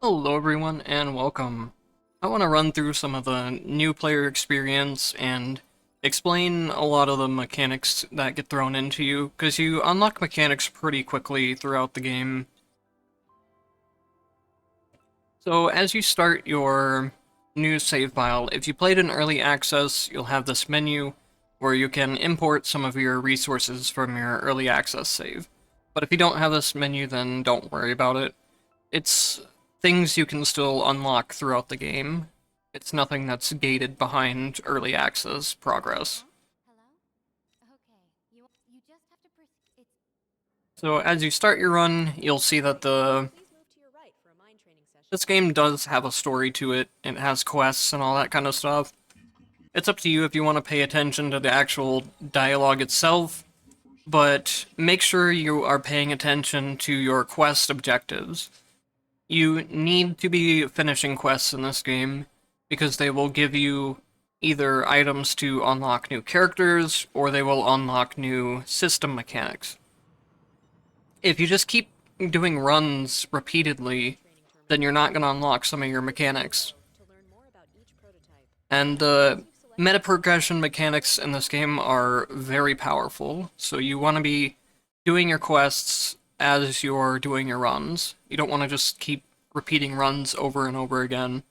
Hello everyone and welcome. I want to run through some of the new player experience and explain a lot of the mechanics that get thrown into you, because you unlock mechanics pretty quickly throughout the game. So as you start your new save file, if you played in early access, you'll have this menu where you can import some of your resources from your early access save. But if you don't have this menu, then don't worry about it. It's things you can still unlock throughout the game. It's nothing that's gated behind early access progress. So as you start your run, you'll see that this game does have a story to it. It has quests and all that kind of stuff. It's up to you if you want to pay attention to the actual dialogue itself, but make sure you are paying attention to your quest objectives. You need to be finishing quests in this game, because they will give you either items to unlock new characters, or they will unlock new system mechanics. If you just keep doing runs repeatedly, then you're not going to unlock some of your mechanics. And the meta progression mechanics in this game are very powerful, so you want to be doing your quests as you're doing your runs. You don't want to just keep repeating runs over and over again.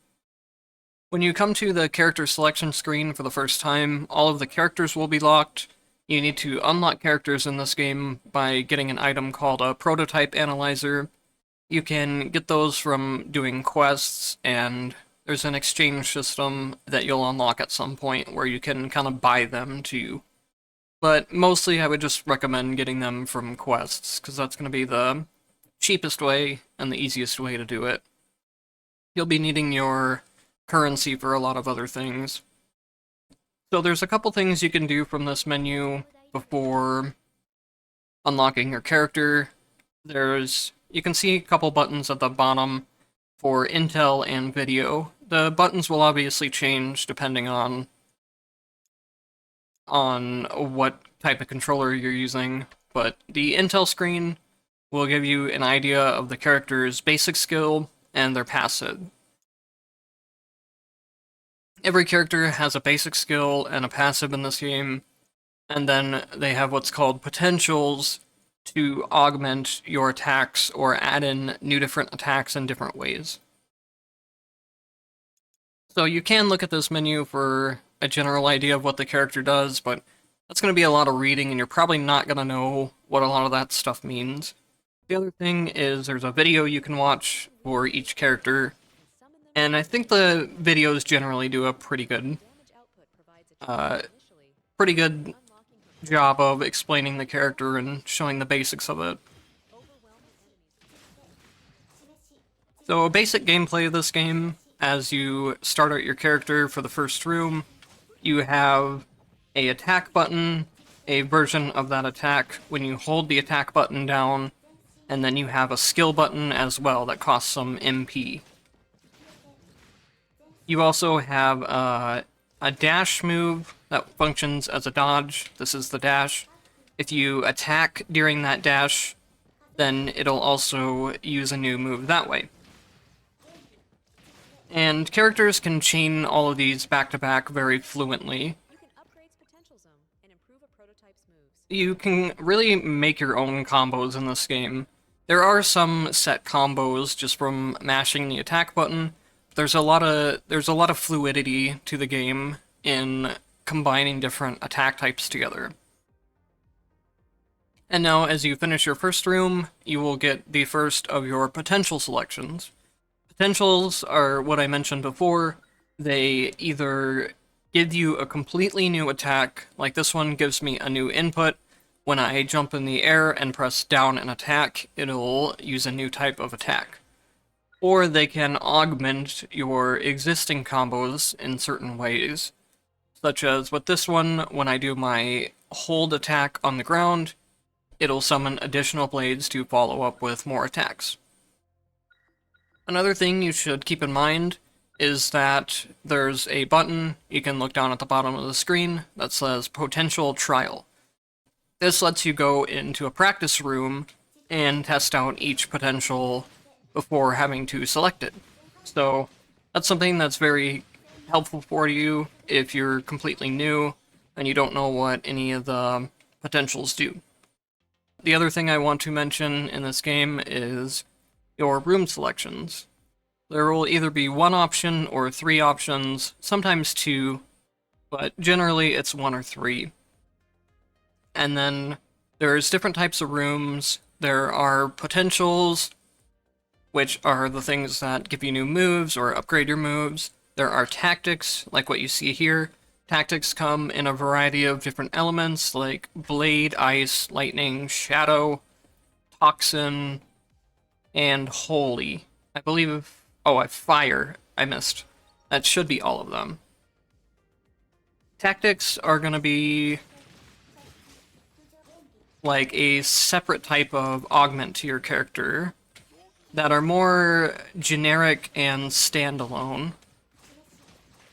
When you come to the character selection screen for the first time, all of the characters will be locked. You need to unlock characters in this game by getting an item called a prototype analyzer. You can get those from doing quests, and there's an exchange system that you'll unlock at some point where you can kind of buy them too. But mostly I would just recommend getting them from quests, because that's going to be the cheapest way and the easiest way to do it. You'll be needing your currency for a lot of other things. So there's a couple things you can do from this menu before unlocking your character. You can see a couple buttons at the bottom for intel and video. The buttons will obviously change depending on what type of controller you're using, but the intel screen will give you an idea of the character's basic skill and their passive. Every character has a basic skill and a passive in this game, and then they have what's called potentials to augment your attacks or add in new different attacks in different ways. So you can look at this menu for a general idea of what the character does, but that's going to be a lot of reading, and you're probably not going to know what a lot of that stuff means. The other thing is there's a video you can watch for each character, and I think the videos generally do a uh, pretty good job of explaining the character and showing the basics of it. So a basic gameplay of this game, as you start out your character for the first room, you have a attack button, a version of that attack when you hold the attack button down, and then you have a skill button as well that costs some MP. You also have a dash move that functions as a dodge. This is the dash. If you attack during that dash, then it'll also use a new move that way. And characters can chain all of these back to back very fluently. You can really make your own combos in this game. There are some set combos just from mashing the attack button. There's a lot of fluidity to the game in combining different attack types together. And now, as you finish your first room, you will get the first of your potential selections. Potentials are what I mentioned before. They either give you a completely new attack, like this one gives me a new input. When I jump in the air and press down and attack, it'll use a new type of attack. Or they can augment your existing combos in certain ways, such as with this one, when I do my hold attack on the ground, it'll summon additional blades to follow up with more attacks. Another thing you should keep in mind is that there's a button you can look down at the bottom of the screen that says Potential Trial. This lets you go into a practice room and test out each potential before having to select it. So that's something that's very helpful for you if you're completely new and you don't know what any of the potentials do. The other thing I want to mention in this game is your room selections. There will either be one option or three options, sometimes two, but generally it's one or three. And then there's different types of rooms. There are potentials, which are the things that give you new moves or upgrade your moves. There are tactics, like what you see here. Tactics come in a variety of different elements, like blade, ice, lightning, shadow, toxin, and holy. I believe... oh, fire. I missed. That should be all of them. Tactics are going to be like a separate type of augment to your character that are more generic and standalone.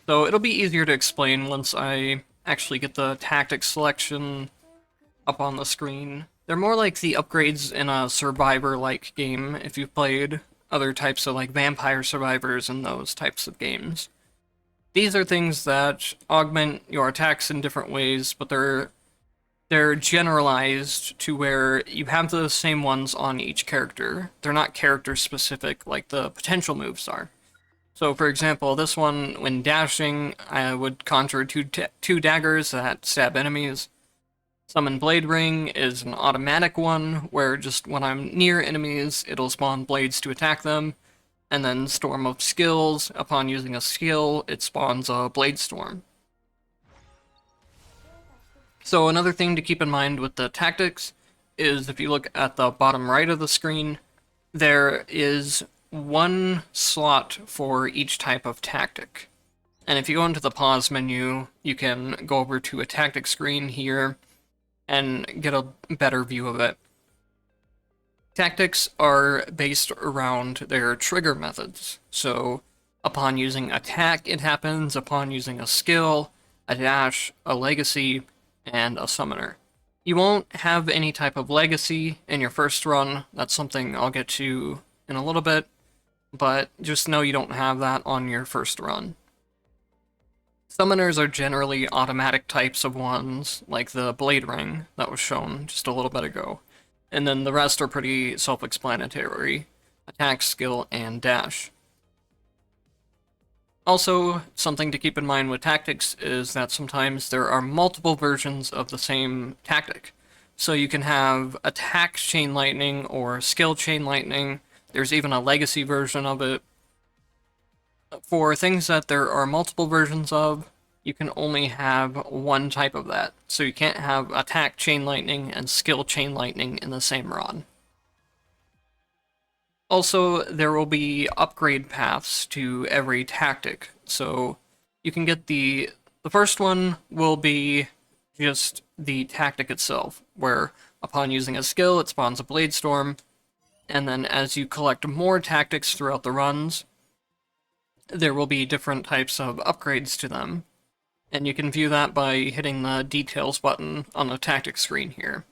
So it'll be easier to explain once I actually get the tactics selection up on the screen. They're more like the upgrades in a Survivor-like game, if you've played other types of like Vampire Survivors and those types of games. These are things that augment your attacks in different ways, but they're generalized to where you have the same ones on each character. They're not character specific like the potential moves are. So for example, this one, when dashing, I would conjure two daggers that stab enemies. Summon Blade Ring is an automatic one, where just when I'm near enemies, it'll spawn blades to attack them. And then Storm of Skills, upon using a skill, it spawns a Blade Storm. So another thing to keep in mind with the tactics is if you look at the bottom right of the screen, there is one slot for each type of tactic. And if you go into the pause menu, you can go over to a tactic screen here and get a better view of it. Tactics are based around their trigger methods. So upon using attack, it happens. Upon using a skill, a dash, a legacy, and a summoner. You won't have any type of legacy in your first run. That's something I'll get to in a little bit, but just know you don't have that on your first run. Summoners are generally automatic types of ones, like the Blade Ring that was shown just a little bit ago. And then the rest are pretty self-explanatory: attack, skill, and dash. Also, something to keep in mind with tactics is that sometimes there are multiple versions of the same tactic. So you can have attack chain lightning or skill chain lightning. There's even a legacy version of it. For things that there are multiple versions of, you can only have one type of that. So you can't have attack chain lightning and skill chain lightning in the same run. Also, there will be upgrade paths to every tactic. So you can get the first one will be just the tactic itself, where upon using a skill, it spawns a Blade Storm, and then as you collect more tactics throughout the runs, there will be different types of upgrades to them. And you can view that by hitting the details button on the tactic screen here.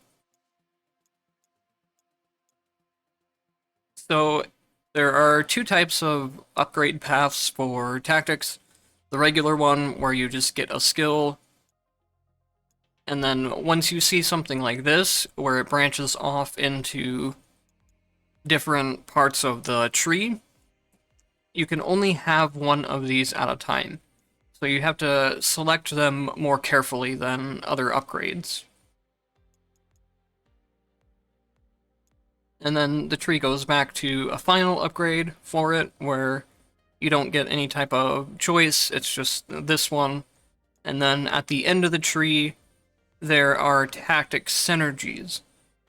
So there are two types of upgrade paths for tactics. The regular one, where you just get a skill, and then once you see something like this, where it branches off into different parts of the tree, you can only have one of these at a time. So you have to select them more carefully than other upgrades. And then the tree goes back to a final upgrade for it, where you don't get any type of choice, it's just this one. And then at the end of the tree, there are tactic synergies.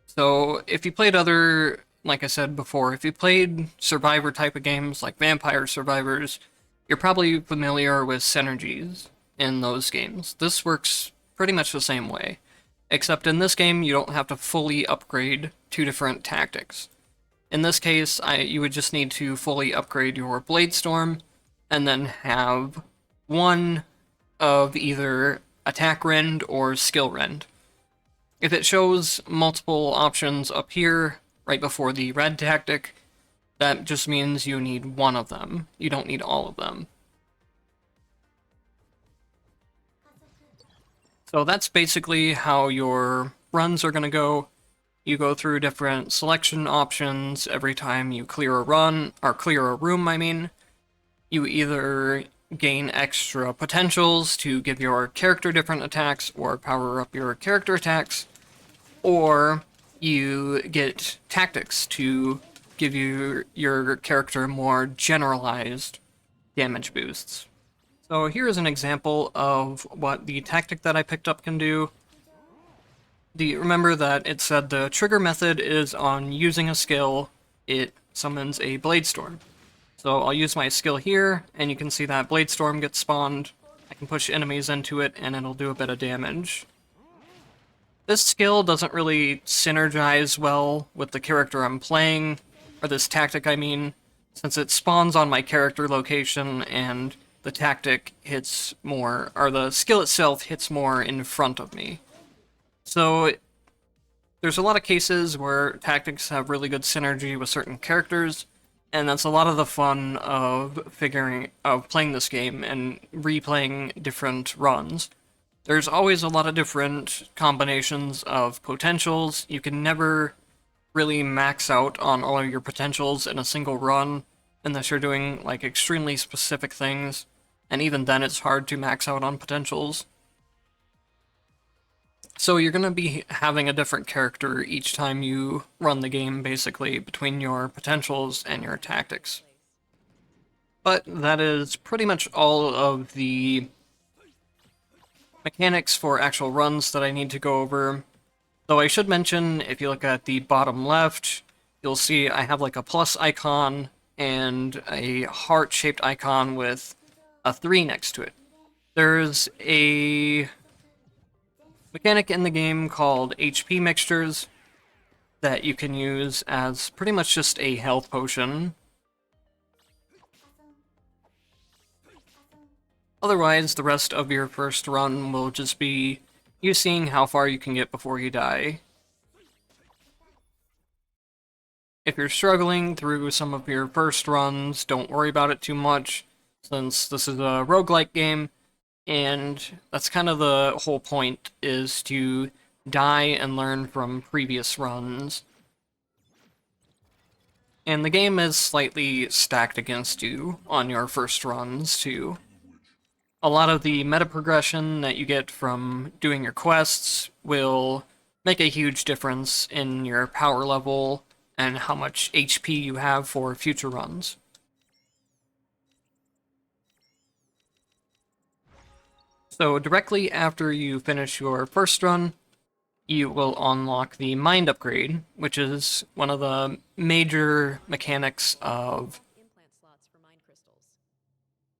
So if you played other, like I said before, if you played Survivor type of games like Vampire Survivors, you're probably familiar with synergies in those games. This works pretty much the same way, except in this game you don't have to fully upgrade two different tactics. In this case, you would just need to fully upgrade your Blade Storm, and then have one of either Attack Rend or Skill Rend. If it shows multiple options up here, right before the red tactic, That just means you need one of them. You don't need all of them. So that's basically how your runs are going to go. You go through different selection options every time you clear a run, or clear a room, I mean. You either gain extra potentials to give your character different attacks or power up your character attacks, or you get tactics to give your character more generalized damage boosts. So here's an example of what the tactic that I picked up can do. Remember that it said the trigger method is on using a skill, it summons a Bladestorm. So I'll use my skill here, and you can see that Bladestorm gets spawned. I can push enemies into it, and it'll do a bit of damage. This skill doesn't really synergize well with the character I'm playing, or this tactic I mean, since it spawns on my character location, and the tactic hits more, or the skill itself hits more in front of me. So there's a lot of cases where tactics have really good synergy with certain characters, and that's a lot of the fun of playing this game and replaying different runs. There's always a lot of different combinations of potentials. You can never really max out on all of your potentials in a single run, unless you're doing like extremely specific things, and even then it's hard to max out on potentials. So you're going to be having a different character each time you run the game, basically, between your potentials and your tactics. But that is pretty much all of the mechanics for actual runs that I need to go over. Though I should mention, if you look at the bottom left, you'll see I have like a plus icon and a heart-shaped icon with a 3 next to it. There's a mechanic in the game called HP mixtures that you can use as pretty much just a health potion. Otherwise, the rest of your first run will just be you seeing how far you can get before you die. If you're struggling through some of your first runs, don't worry about it too much, since this is a roguelike game, and that's kind of the whole point, is to die and learn from previous runs. And the game is slightly stacked against you on your first runs, too. A lot of the meta progression that you get from doing your quests will make a huge difference in your power level and how much HP you have for future runs. So directly after you finish your first run, you will unlock the Mind Upgrade, which is one of the major mechanics of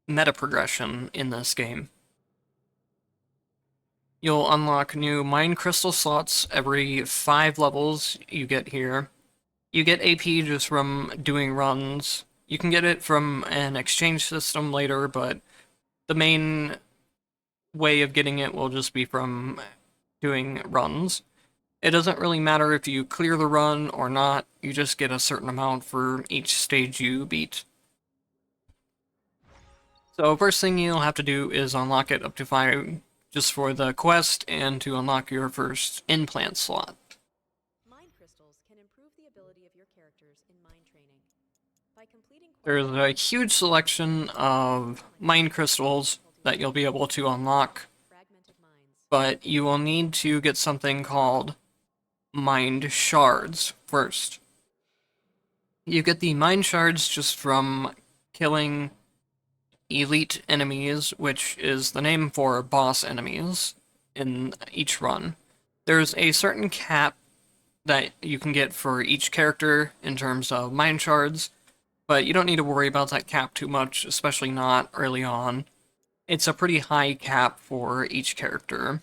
meta progression in this game. You'll unlock new Mind Crystal slots every 5 levels you get here. You get AP just from doing runs. You can get it from an exchange system later, but the main way of getting it will just be from doing runs. It doesn't really matter if you clear the run or not, you just get a certain amount for each stage you beat. So first thing you'll have to do is unlock it up to 5 just for the quest and to unlock your first implant slot. Mind crystals can improve the ability of your characters in mind training. By completing There's a huge selection of mind crystals that you'll be able to unlock, but you will need to get something called mind shards first. You get the mind shards just from killing elite enemies, which is the name for boss enemies in each run. There's a certain cap that you can get for each character in terms of mind shards, but you don't need to worry about that cap too much, especially not early on. It's a pretty high cap for each character.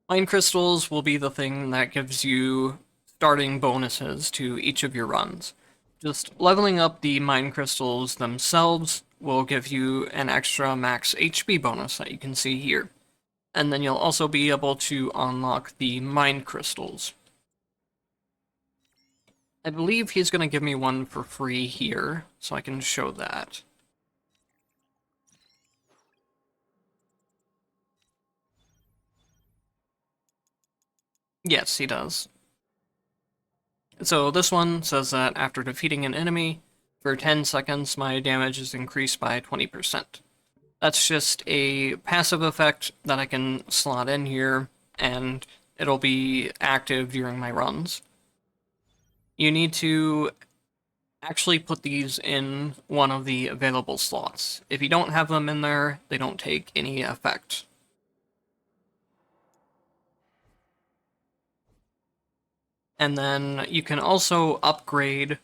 Mind crystals will be the thing that gives you starting bonuses to each of your runs. Just leveling up the mind crystals themselves will give you an extra max HP bonus that you can see here. And then you'll also be able to unlock the mind crystals. I believe he's going to give me one for free here, so I can show that. Yes, he does. So this one says that after defeating an enemy, for 10 seconds my damage is increased by 20%. That's just a passive effect that I can slot in here, and it'll be active during my runs. You need to actually put these in one of the available slots. If you don't have them in there, they don't take any effect. And then you can also upgrade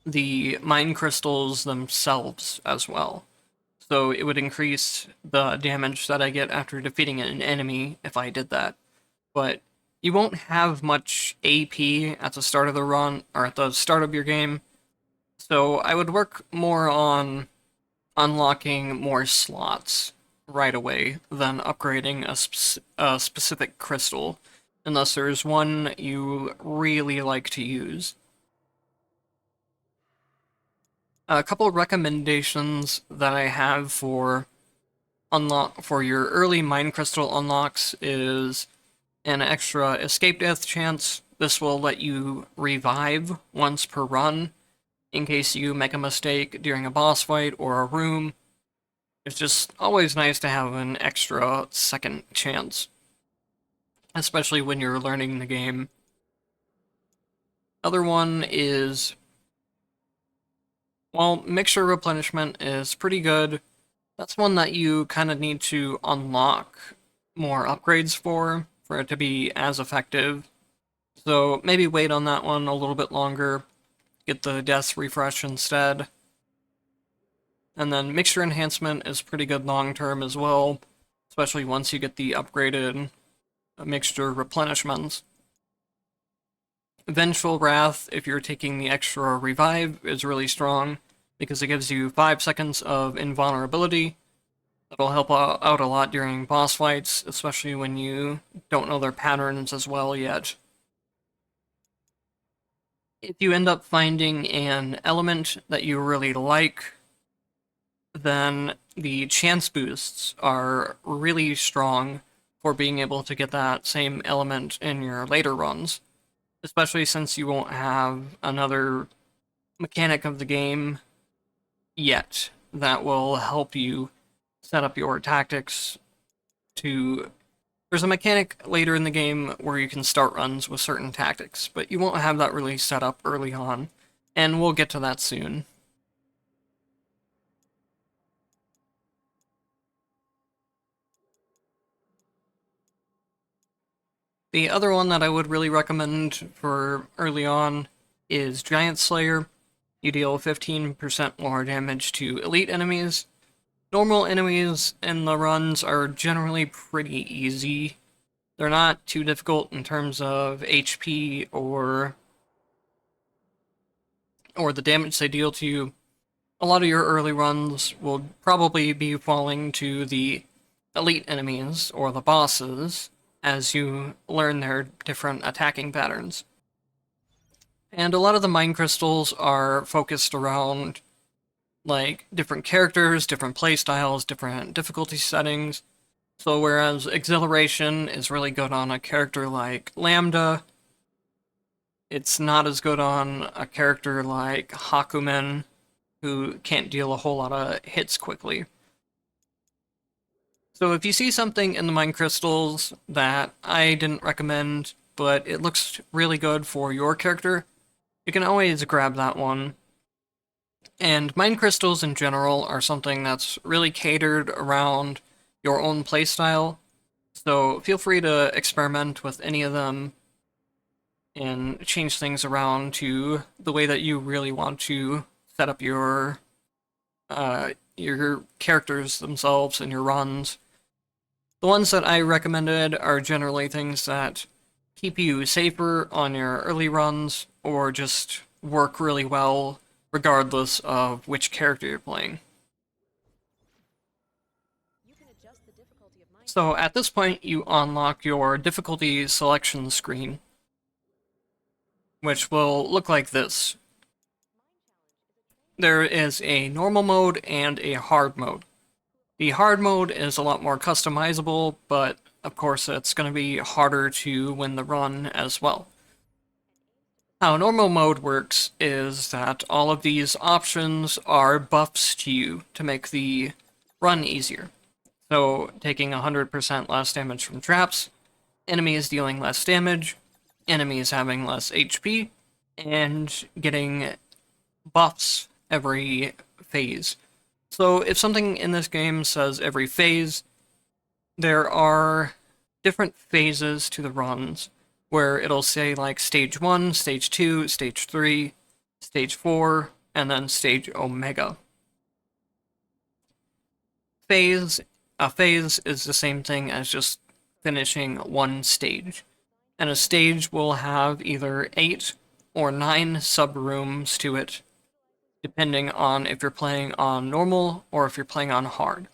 the mine crystals themselves as well. So it would increase the damage that I get after defeating an enemy if I did that. But you won't have much AP at the start of the run, or at the start of your game. So I would work more on unlocking more slots right away than upgrading a specific crystal, unless there's one you really like to use. A couple recommendations that I have for your early mine crystal unlocks is an extra escape death chance. This will let you revive once per run in case you make a mistake during a boss fight or a room. It's just always nice to have an extra second chance, especially when you're learning the game. Other one is, well, mixture replenishment is pretty good. That's one that you kind of need to unlock more upgrades for it to be as effective. So maybe wait on that one a little bit longer, get the death refresh instead. And then mixture enhancement is pretty good long term as well, especially once you get the upgraded mixture replenishments. Vengeful Wrath, if you're taking the extra revive, is really strong because it gives you 5 seconds of invulnerability. That'll help out a lot during boss fights, especially when you don't know their patterns as well yet. If you end up finding an element that you really like, then the chance boosts are really strong for being able to get that same element in your later runs, especially since you won't have another mechanic of the game yet that will help you set up your tactics to... There's a mechanic later in the game where you can start runs with certain tactics, but you won't have that really set up early on, and we'll get to that soon. The other one that I would really recommend for early on is Giant Slayer. You deal 15% more damage to elite enemies. Normal enemies in the runs are generally pretty easy. They're not too difficult in terms of HP or the damage they deal to you. A lot of your early runs will probably be falling to the elite enemies or the bosses as you learn their different attacking patterns. And a lot of the mine crystals are focused around like different characters, different playstyles, different difficulty settings. So whereas Exhilaration is really good on a character like Lambda, it's not as good on a character like Hakumen, who can't deal a whole lot of hits quickly. So if you see something in the mine crystals that I didn't recommend, but it looks really good for your character, you can always grab that one. And mine crystals in general are something that's really catered around your own playstyle, so feel free to experiment with any of them and change things around to the way that you really want to set up your characters themselves and your runs. The ones that I recommended are generally things that keep you safer on your early runs or just work really well regardless of which character you're playing. You can adjust the difficulty of So at this point, you unlock your difficulty selection screen. which will look like this. There is a normal mode and a hard mode. The hard mode is a lot more customizable, but of course it's going to be harder to win the run as well. How normal mode works is that all of these options are buffs to you to make the run easier. So taking 100% less damage from traps, enemies dealing less damage, enemies having less HP, and getting buffs every phase. So if something in this game says every phase, there are different phases to the runs where it'll say like stage 1, stage 2, stage 3, stage 4, and then stage Omega. A phase is the same thing as just finishing one stage. And a stage will have either 8 or 9 sub-rooms to it, depending on if you're playing on normal or if you're playing on hard.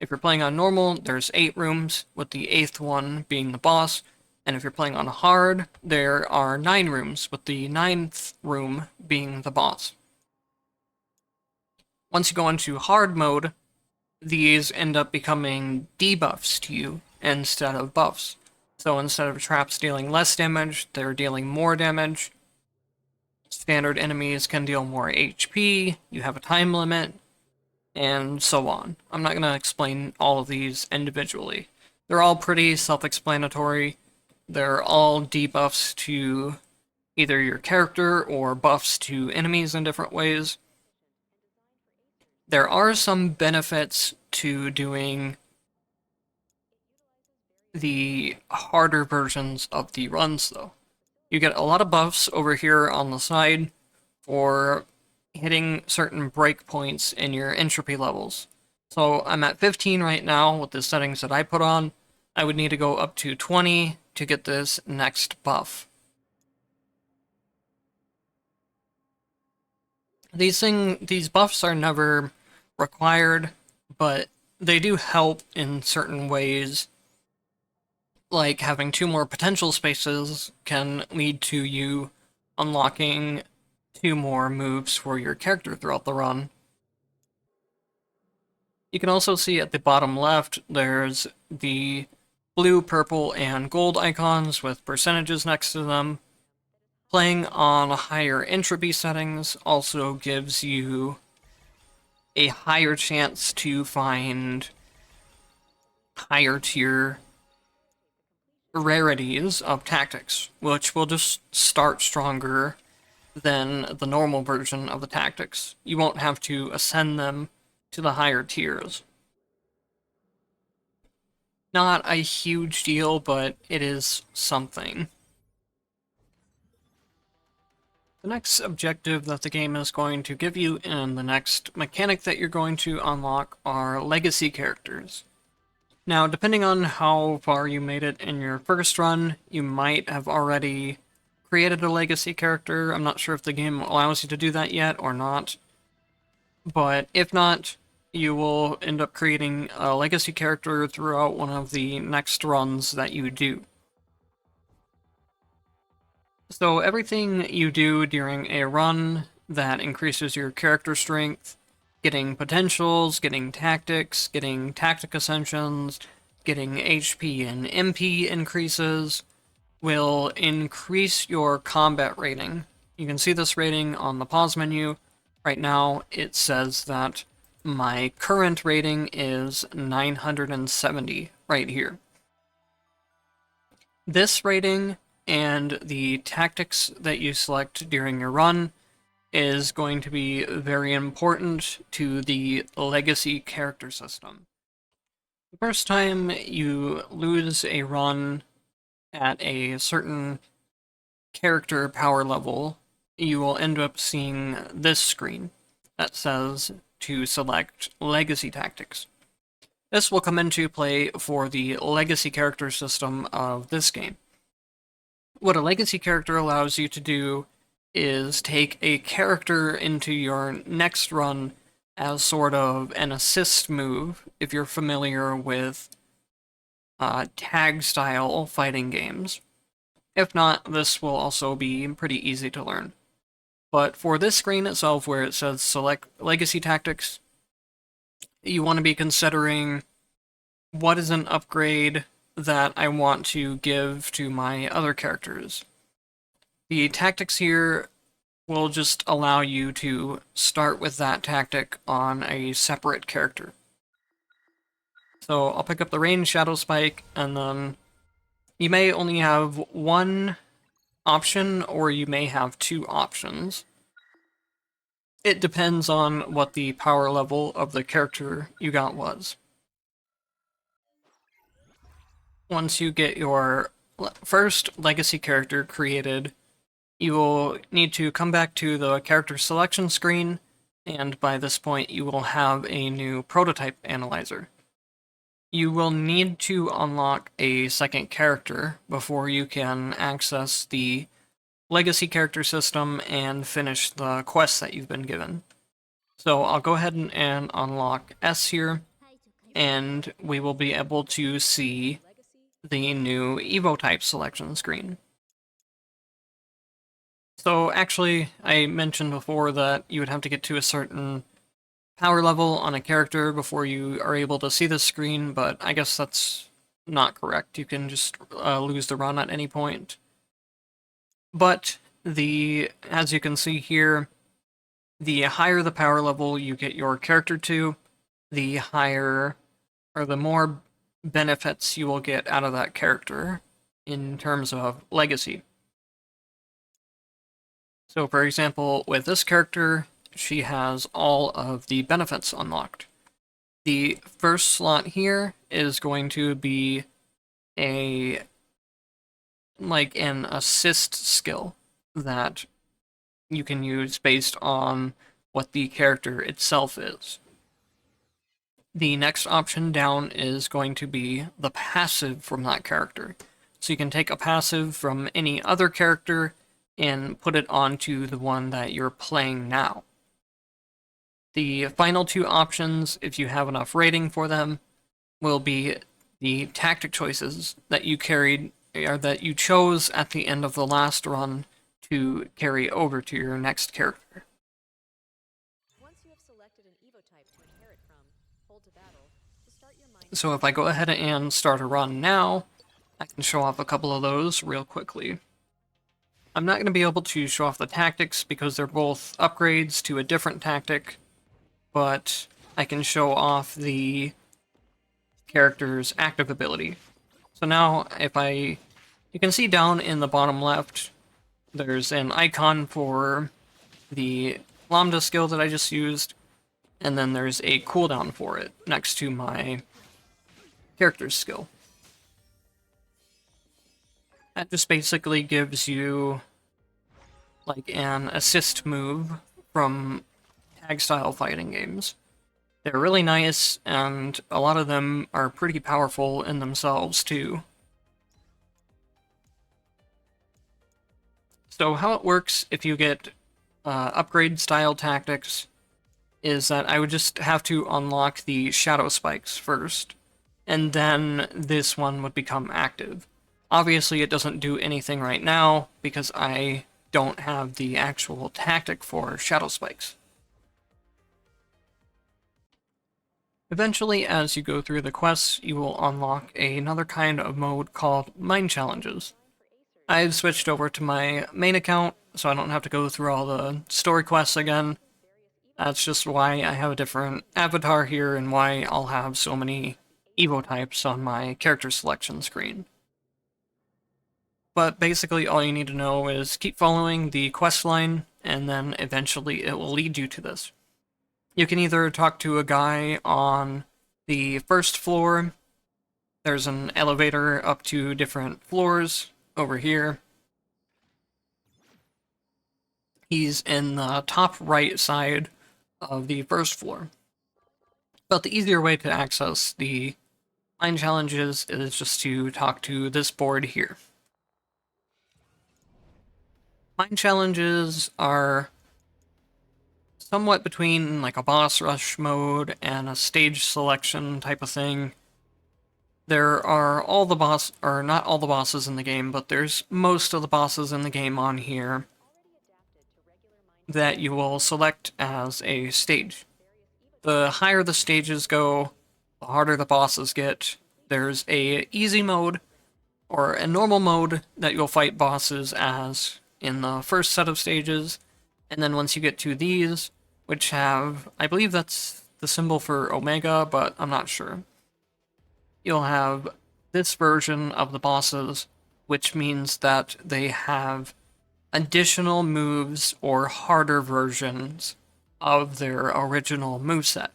If you're playing on normal, there's 8 rooms, with the 8th one being the boss, and if you're playing on hard, there are 9 rooms, with the 9th room being the boss. Once you go into hard mode, these end up becoming debuffs to you instead of buffs. So instead of traps dealing less damage, they're dealing more damage. Standard enemies can deal more HP, you have a time limit, and so on. I'm not going to explain all of these individually. They're all pretty self-explanatory. They're all debuffs to either your character or buffs to enemies in different ways. There are some benefits to doing the harder versions of the runs, though. You get a lot of buffs over here on the side for hitting certain breakpoints in your entropy levels. So I'm at 15 right now with the settings that I put on. I would need to go up to 20 to get this next buff. These buffs are never required, but they do help in certain ways. Like having 2 more potential spaces can lead to you unlocking 2 more moves for your character throughout the run. You can also see at the bottom left, there's the blue, purple, and gold icons with percentages next to them. Playing on higher entropy settings also gives you a higher chance to find higher tier rarities of tactics, which will just start stronger than the normal version of the tactics. You won't have to ascend them to the higher tiers. Not a huge deal, but it is something. The next objective that the game is going to give you and the next mechanic that you're going to unlock are legacy characters. Now, depending on how far you made it in your first run, you might have already created a legacy character. I'm not sure if the game allows you to do that yet or not. But if not, you will end up creating a legacy character throughout one of the next runs that you do. So everything you do during a run that increases your character strength, getting potentials, getting tactics, getting tactic ascensions, getting HP and MP increases, will increase your combat rating. You can see this rating on the pause menu. Right now, it says that my current rating is 970 right here. This rating and the tactics that you select during your run is going to be very important to the legacy character system. The first time you lose a run at a certain character power level, you will end up seeing this screen that says to select legacy tactics. This will come into play for the legacy character system of this game. What a legacy character allows you to do is take a character into your next run as sort of an assist move, if you're familiar with tag-style fighting games. If not, this will also be pretty easy to learn. But for this screen itself, where it says select legacy tactics, you want to be considering what is an upgrade that I want to give to my other characters. The tactics here will just allow you to start with that tactic on a separate character. So I'll pick up the range shadow spike, and then you may only have one option, or you may have two options. It depends on what the power level of the character you got was. Once you get your first legacy character created, you will need to come back to the character selection screen, and by this point you will have a new prototype analyzer. You will need to unlock a second character before you can access the legacy character system and finish the quests that you've been given. So I'll go ahead and unlock S here, and we will be able to see the new Evo type selection screen. So actually, I mentioned before that you would have to get to a certain power level on a character before you are able to see the screen, but I guess that's not correct. You can just lose the run at any point. But as you can see here, the higher the power level you get your character to, the higher or the more benefits you will get out of that character in terms of legacy. So for example, with this character, she has all of the benefits unlocked. The first slot here is going to be an assist skill that you can use based on what the character itself is. The next option down is going to be the passive from that character. So you can take a passive from any other character and put it onto the one that you're playing now. The final two options, if you have enough rating for them, will be the tactic choices that you carried or that you chose at the end of the last run to carry over to your next character. Once you have selected an Evo type to inherit from, hold to battle to start your mind. So if I go ahead and start a run now, I can show off a couple of those real quickly. I'm not going to be able to show off the tactics because they're both upgrades to a different tactic, but I can show off the character's active ability. So now you can see down in the bottom left, there's an icon for the Lambda skill that I just used, and then there's a cooldown for it next to my character's skill. That just basically gives you like an assist move from tag-style fighting games. They're really nice, and a lot of them are pretty powerful in themselves, too. So how it works if you get upgrade-style tactics is that I would just have to unlock the shadow spikes first, and then this one would become active. Obviously, it doesn't do anything right now, because I don't have the actual tactic for shadow spikes. Eventually, as you go through the quests, you will unlock another kind of mode called Mind Challenges. I've switched over to my main account, so I don't have to go through all the story quests again. That's just why I have a different avatar here and why I'll have so many Evo types on my character selection screen. But basically all you need to know is keep following the quest line, and then eventually it will lead you to this. You can either talk to a guy on the first floor. There's an elevator up to different floors over here. He's in the top right side of the first floor. But the easier way to access the mind challenges is just to talk to this board here. Mind challenges are somewhat between like a boss rush mode and a stage selection type of thing. there are all the or not all the bosses in the game, but there's most of the bosses in the game on here that you will select as a stage. The higher the stages go, the harder the bosses get. There's a easy mode or a normal mode that you'll fight bosses as in the first set of stages, and then once you get to these, which have, I believe that's the symbol for Omega, but I'm not sure, you'll have this version of the bosses, which means that they have additional moves or harder versions of their original moveset.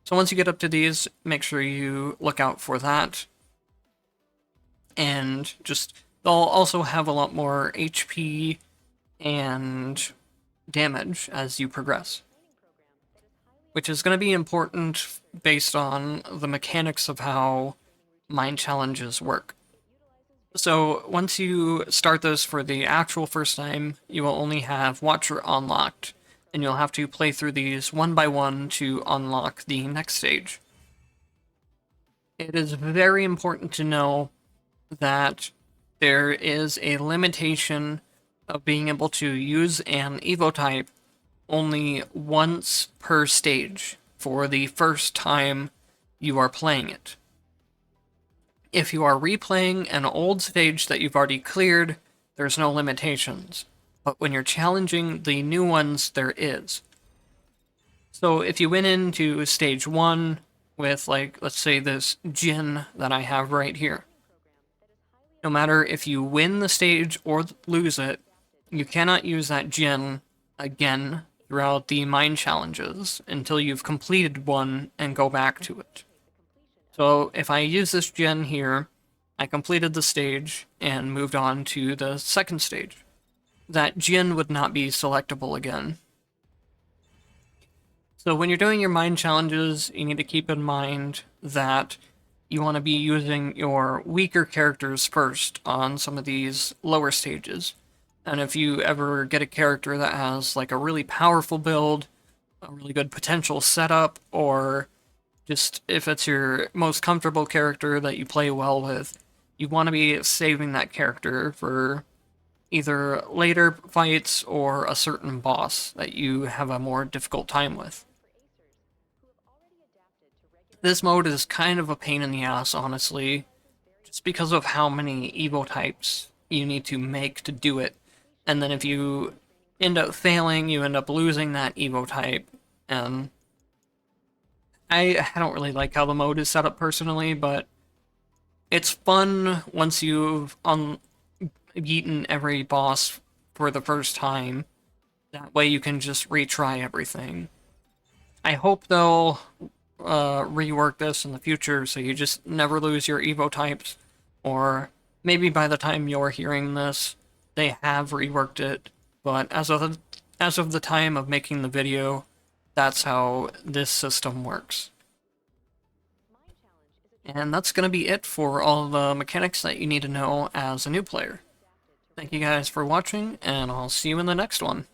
So once you get up to these, make sure you look out for that. And just, they'll also have a lot more HP and damage as you progress, which is going to be important based on the mechanics of how mind challenges work. So once you start this for the actual first time, you will only have Watcher unlocked, and you'll have to play through these one by one to unlock the next stage. It is very important to know that there is a limitation of being able to use an Evo type only once per stage for the first time you are playing it. If you are replaying an old stage that you've already cleared, there's no limitations. But when you're challenging the new ones, there is. So if you went into stage 1 with, like, let's say this Jin that I have right here, no matter if you win the stage or lose it, you cannot use that Jin again throughout the mind challenges until you've completed one and go back to it. So if I use this Jin here, I completed the stage and moved on to the second stage. That Jin would not be selectable again. So when you're doing your mind challenges, you need to keep in mind that you want to be using your weaker characters first on some of these lower stages. And if you ever get a character that has like a really powerful build, a really good potential setup, or just if it's your most comfortable character that you play well with, you want to be saving that character for either later fights or a certain boss that you have a more difficult time with. This mode is kind of a pain in the ass, honestly, just because of how many Evo types you need to make to do it. And then if you end up failing, you end up losing that Evo type, and I don't really like how the mode is set up personally, but it's fun once you've beaten every boss for the first time. That way you can just retry everything. I hope they'll rework this in the future so you just never lose your Evo types, or maybe by the time you're hearing this, they have reworked it, but as of the time of making the video, that's how this system works. And that's going to be it for all the mechanics that you need to know as a new player. Thank you guys for watching, and I'll see you in the next one.